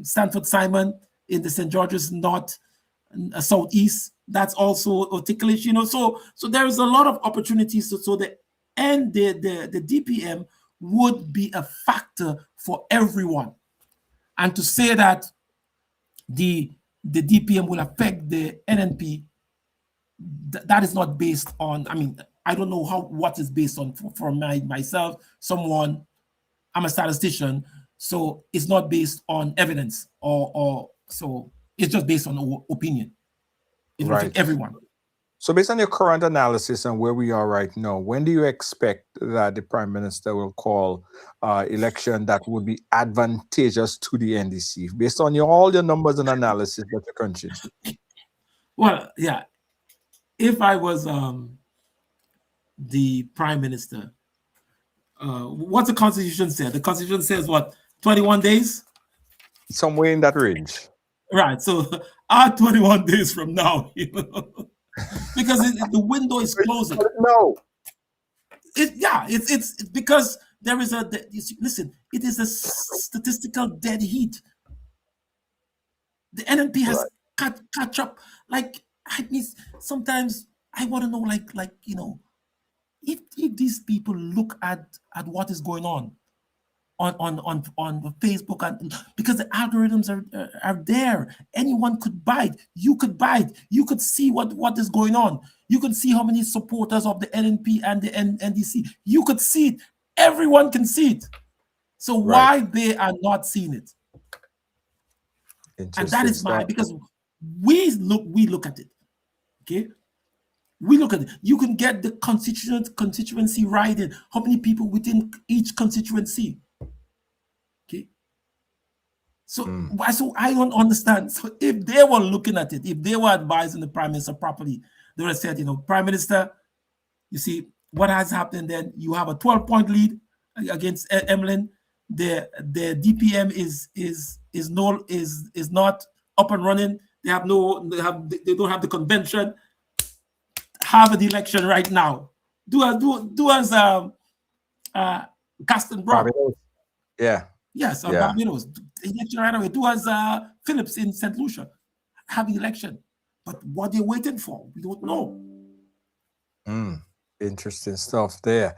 D: Stanford Simon in the St. George's North, Southeast. That's also articulation. So there is a lot of opportunities. So the DPM would be a factor for everyone. And to say that the DPM will affect the NNP, that is not based on, I don't know what is based on for myself, someone, I'm a statistician, so it's not based on evidence or so it's just based on opinion. It will affect everyone.
C: So based on your current analysis and where we are right now, when do you expect that the Prime Minister will call election that would be advantageous to the NDC, based on all your numbers and analysis that you're crunching?
D: Well, yeah. If I was the Prime Minister, what's the Constitution say? The Constitution says what? 21 days?
C: Somewhere in that range.
D: Right. So 21 days from now, because the window is closing.
C: No.
D: It's because there is listen, it is a statistical dead heat. The NNP has catch up. Like, sometimes I want to know, if these people look at what is going on Facebook, and because the algorithms are there, anyone could buy it. You could buy it. You could see what is going on. You can see how many supporters of the NNP and the NDC. You could see it. Everyone can see it. So why they are not seeing it? And that is because we look at it. Okay. We look at it. You can get the constituency riding. How many people within each constituency? Okay. So I don't understand. So if they were looking at it, if they were advising the Prime Minister properly, they would have said, Prime Minister, you see what has happened. Then you have a 12-point lead against Emlyn. The DPM is not up and running. They don't have the convention. Have an election right now. Do as Gaston Brown.
C: Yeah.
D: Yes, Barbados. election right away. Do as Phillips in St. Lucia, have election. But what they're waiting for, we don't know.
C: Interesting stuff there.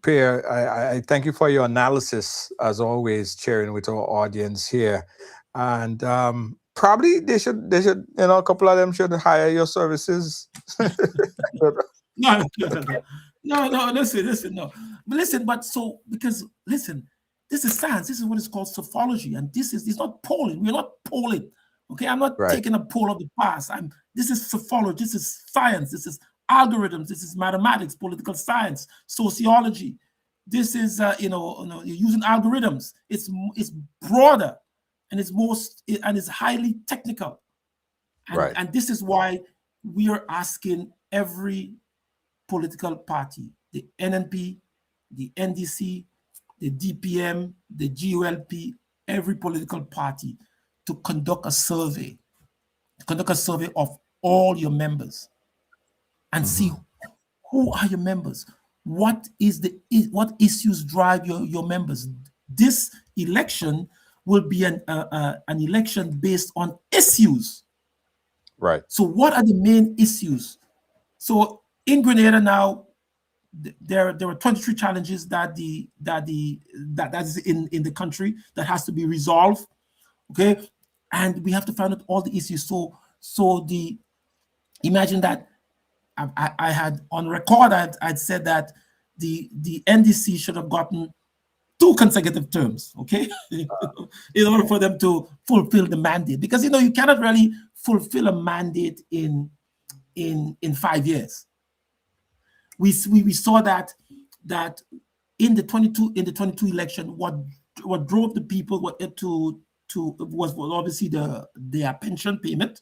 C: Pierre, I thank you for your analysis, as always, sharing with our audience here. And probably they should, a couple of them should hire your services.
D: No, listen, no. But listen, because listen, this is science. This is what is called psephology. And it's not polling. We're not polling. Okay, I'm not taking a poll of the past. This is psephology. This is science. This is algorithms. This is mathematics, political science, sociology. This is you're using algorithms. It's broader, and it's highly technical. And this is why we are asking every political party, the NNP, the NDC, the DPM, the GULP, every political party, to conduct a survey of all your members and see who are your members. What issues drive your members? This election will be an election based on issues.
C: Right.
D: So what are the main issues? So in Grenada now, there are 23 challenges that is in the country that has to be resolved. Okay, and we have to find out all the issues. So imagine that I had on record I'd said that the NDC should have gotten 2 consecutive terms, okay, in order for them to fulfill the mandate, because you cannot really fulfill a mandate in 5 years. We saw that in the 22 election, what drove the people was obviously their pension payment,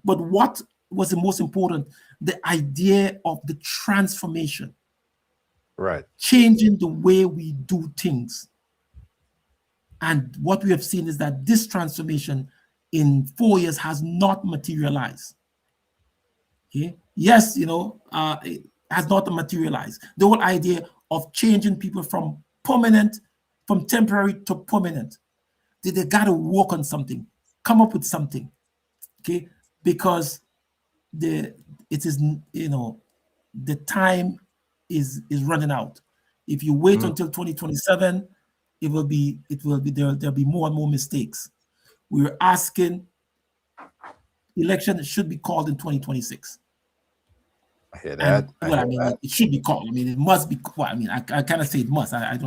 D: but what was the most important? The idea of the transformation,
C: right?
D: Changing the way we do things. And what we have seen is that this transformation in 4 years has not materialized. Okay, yes, it has not materialized. The whole idea of changing people from temporary to permanent. They got to work on something, come up with something, okay? Because the time is running out. If you wait until 2027, there'll be more and more mistakes. We're asking election should be called in 2026.
C: I hear that.
D: It should be called. It must be. Well, I cannot say it must. I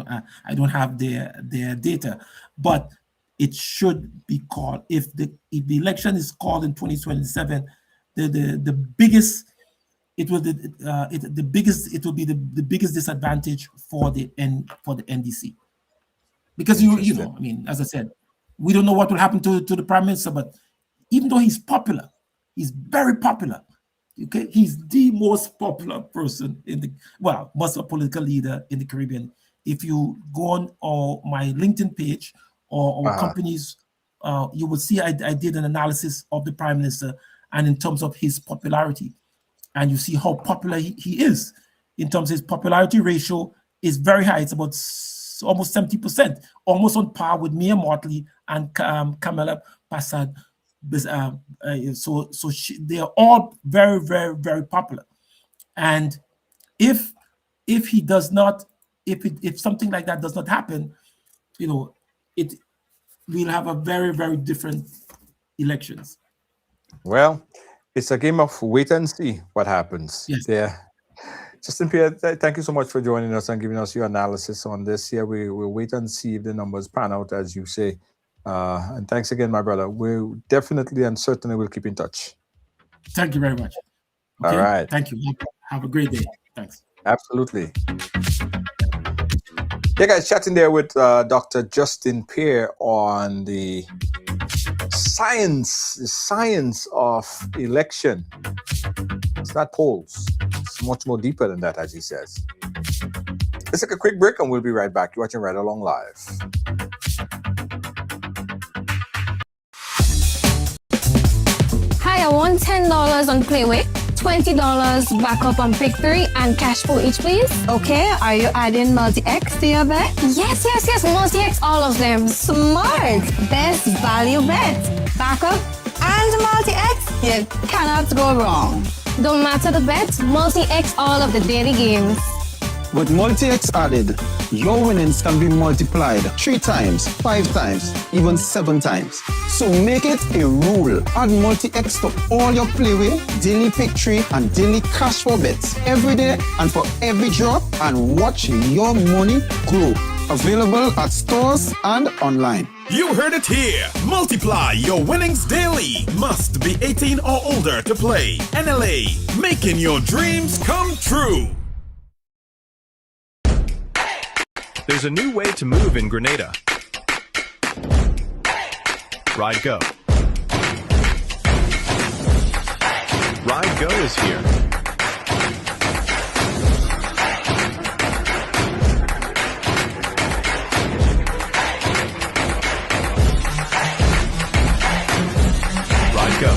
D: don't have their data, but it should be called. If the election is called in 2027, the biggest it will be the biggest disadvantage for the NDC, because as I said, we don't know what will happen to the prime minister, but even though he's popular, he's very popular. Okay, he's the most popular person most political leader in the Caribbean. If you go on my LinkedIn page or companies, you will see I did an analysis of the prime minister and in terms of his popularity, and you see how popular he is. In terms of his popularity ratio is very high. It's about almost 70%, almost on par with Mia Motley and Kamala Passad. They are all very, very, very popular. And if he does not, if something like that does not happen, we'll have a very, very different elections.
C: Well, it's a game of wait and see what happens.
D: Yes.
C: Yeah. Justine Pierre, thank you so much for joining us and giving us your analysis on this. Here, we'll wait and see if the numbers pan out, as you say. And thanks again, my brother. We definitely and certainly will keep in touch.
D: Thank you very much. Okay?
C: All right.
D: Thank you. Have a great day. Thanks.
C: Absolutely. Yeah, guys, chatting there with Dr. Justine Pierre on the science of election. It's not polls. It's much more deeper than that, as he says. Let's take a quick break and we'll be right back. You're watching Right Along Live.
E: Hi, I want $10 on Playway. $20 backup on pick 3 and cash for each, please.
F: Okay, are you adding multi-X to your bet?
E: Yes, multi-X, all of them.
F: Smart! Best value bet. Backup and multi-X? You cannot go wrong.
E: Don't matter the bet, multi-X all of the daily games.
G: With multi-X added, your winnings can be multiplied 3 times, 5 times, even 7 times. So make it a rule. Add multi-X to all your playway, daily pick 3, and daily cash for bets every day and for every drop, and watch your money grow. Available at stores and online.
H: You heard it here. Multiply your winnings daily. Must be 18 or older to play. NLA, making your dreams come true.
B: There's a new way to move in Grenada. Ride Go. Ride Go is here. Ride Go.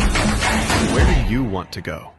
B: Where do you want to go?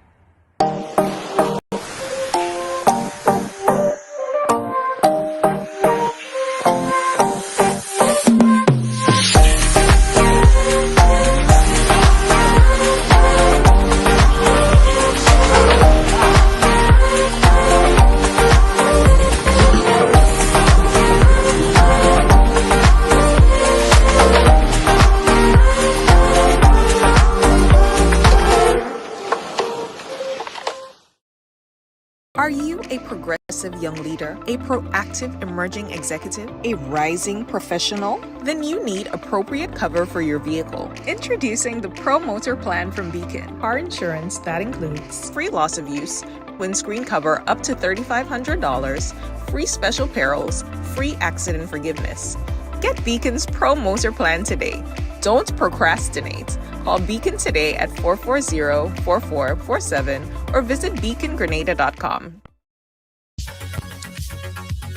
A: Are you a progressive young leader, a proactive emerging executive, a rising professional? Then you need appropriate cover for your vehicle. Introducing the Pro Motor Plan from Beacon. Car insurance that includes free loss of use, windscreen cover up to $3,500, free special perils, free accident forgiveness. Get Beacon's Pro Motor Plan today. Don't procrastinate. Call Beacon today at 440-4447 or visit beacongrenada.com.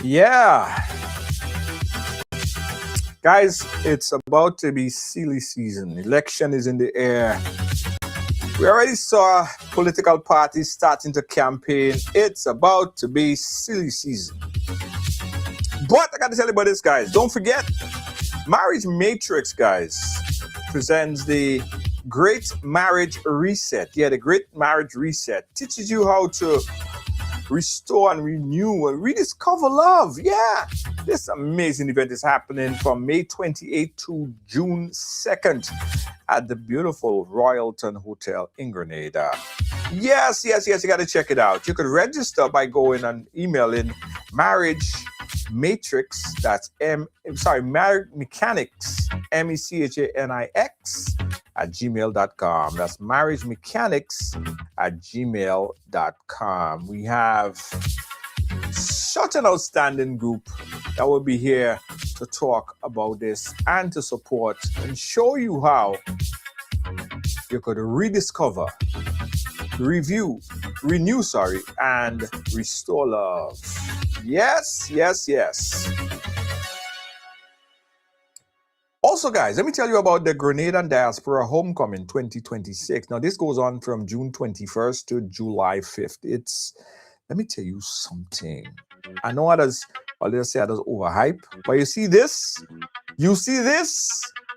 C: Yeah. Guys, it's about to be silly season. Election is in the air. We already saw political parties starting to campaign. It's about to be silly season. But I got to tell you about this, guys. Don't forget, Marriage Matrix, guys, presents the Great Marriage Reset. Yeah, the Great Marriage Reset teaches you how to restore and renew and rediscover love. Yeah, this amazing event is happening from May 28th to June 2nd at the beautiful Royalton Hotel in Grenada. Yes, you got to check it out. You could register by going and emailing Marriage Matrix, that's Marriage Mechanics, MECHANIX @gmail.com. That's Marriage Mechanics @gmail.com. We have such an outstanding group that will be here to talk about this and to support and show you how you could rediscover, renew, and restore love. Yes. Also, guys, let me tell you about the Grenadian Diaspora Homecoming 2026. Now, this goes on from June 21st to July 5th. Let me tell you something. I know others say others overhype, but you see this?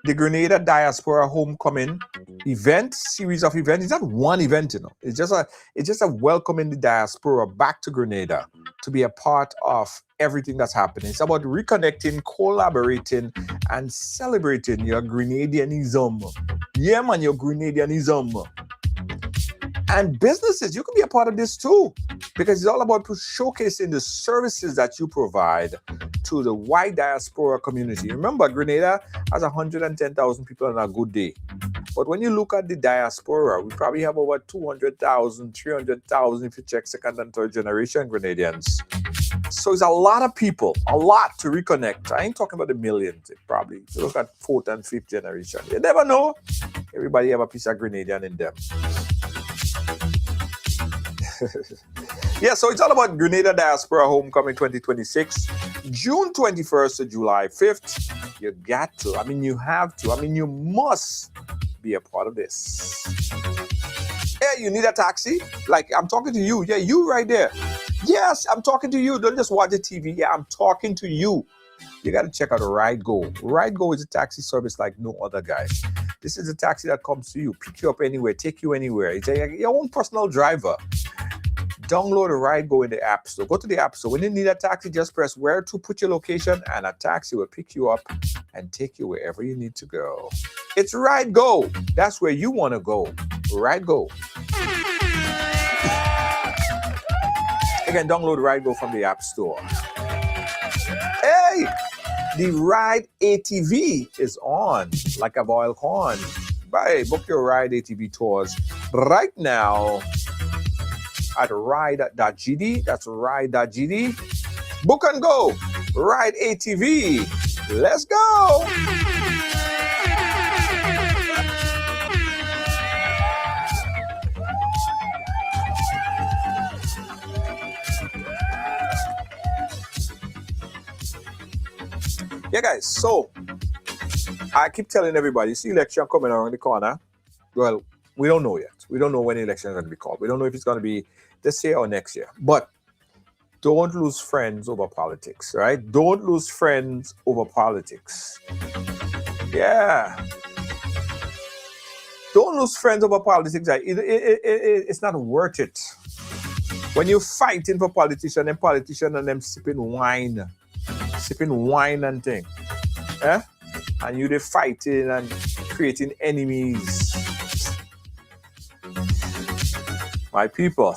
C: The Grenada Diaspora Homecoming event, series of events. It's not one event, you know. It's just a welcoming the diaspora back to Grenada to be a part of everything that's happening. It's about reconnecting, collaborating, and celebrating your Grenadianism. Yeah, man, your Grenadianism. And businesses, you can be a part of this too, because it's all about showcasing the services that you provide to the white diaspora community. Remember, Grenada has 110,000 people on a good day. But when you look at the diaspora, we probably have over 200,000, 300,000 if you check second and third generation Grenadians. So it's a lot of people, a lot to reconnect. I ain't talking about the millions, probably. If you look at fourth and fifth generation, you never know. Everybody have a piece of Grenadian in them. Yeah, so it's all about Grenada Diaspora Homecoming 2026, June 21st to July 5th. You got to, you have to, you must be a part of this. Yeah, you need a taxi? Like, I'm talking to you. Yeah, you right there. Yes, I'm talking to you. Don't just watch the TV. Yeah, I'm talking to you. You got to check out Ride Go. Ride Go is a taxi service like no other, guys. This is a taxi that comes to you, pick you up anywhere, take you anywhere. It's your own personal driver. Download a Ride Go in the App Store. Go to the App Store. When you need a taxi, just press where to put your location, and a taxi will pick you up and take you wherever you need to go. It's Ride Go. That's where you want to go. Ride Go. You can download Ride Go from the App Store. Hey, the Ride ATV is on, like a boiled corn. Bye. Book your Ride ATV tours right now at ride.gd. That's ride.gd. Book and go. Ride ATV. Let's go. Yeah, guys, so I keep telling everybody, see election coming around the corner. Well, we don't know yet. We don't know when the election is going to be called. We don't know if it's going to be this year or next year. But don't lose friends over politics, right? Don't lose friends over politics. Yeah. Don't lose friends over politics. It's not worth it. When you're fighting for politicians and them sipping wine and thing, eh? And you they fighting and creating enemies. My people.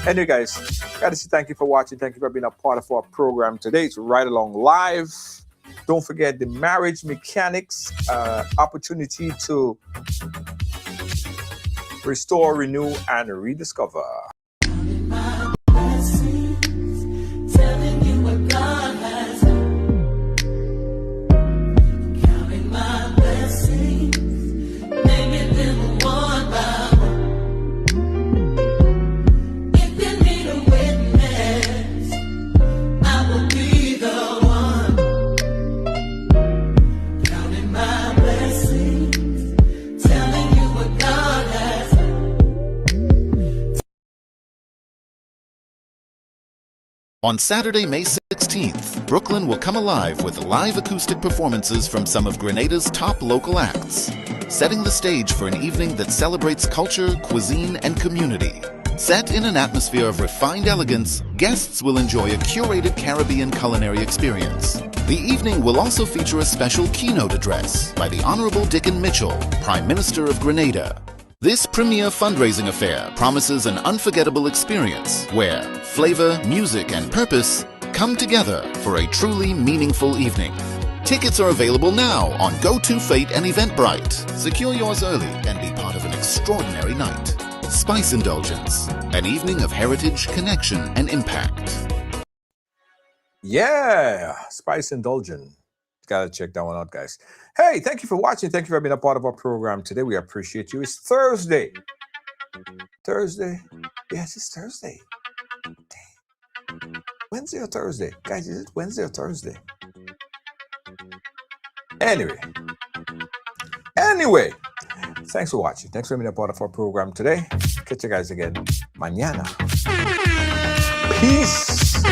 C: Anyway, guys, gotta say thank you for watching. Thank you for being a part of our program today. It's Right Along Live. Don't forget the marriage mechanics opportunity to restore, renew, and rediscover.
I: On Saturday, May 16th, Brooklyn will come alive with live acoustic performances from some of Grenada's top local acts, setting the stage for an evening that celebrates culture, cuisine, and community. Set in an atmosphere of refined elegance, guests will enjoy a curated Caribbean culinary experience. The evening will also feature a special keynote address by the Honorable Dickon Mitchell, Prime Minister of Grenada. This premier fundraising affair promises an unforgettable experience where flavor, music, and purpose come together for a truly meaningful evening. Tickets are available now on GoToFate and Eventbrite. Secure yours early and be part of an extraordinary night. Spice Indulgence, an evening of heritage, connection, and impact.
C: Yeah, Spice Indulgence. Gotta check that one out, guys. Hey, thank you for watching. Thank you for being a part of our program today. We appreciate you. It's Thursday. Thursday? Yes, it's Thursday. Damn. Wednesday or Thursday? Guys, is it Wednesday or Thursday? Anyway, thanks for watching. Thanks for being a part of our program today. Catch you guys again mañana. Peace.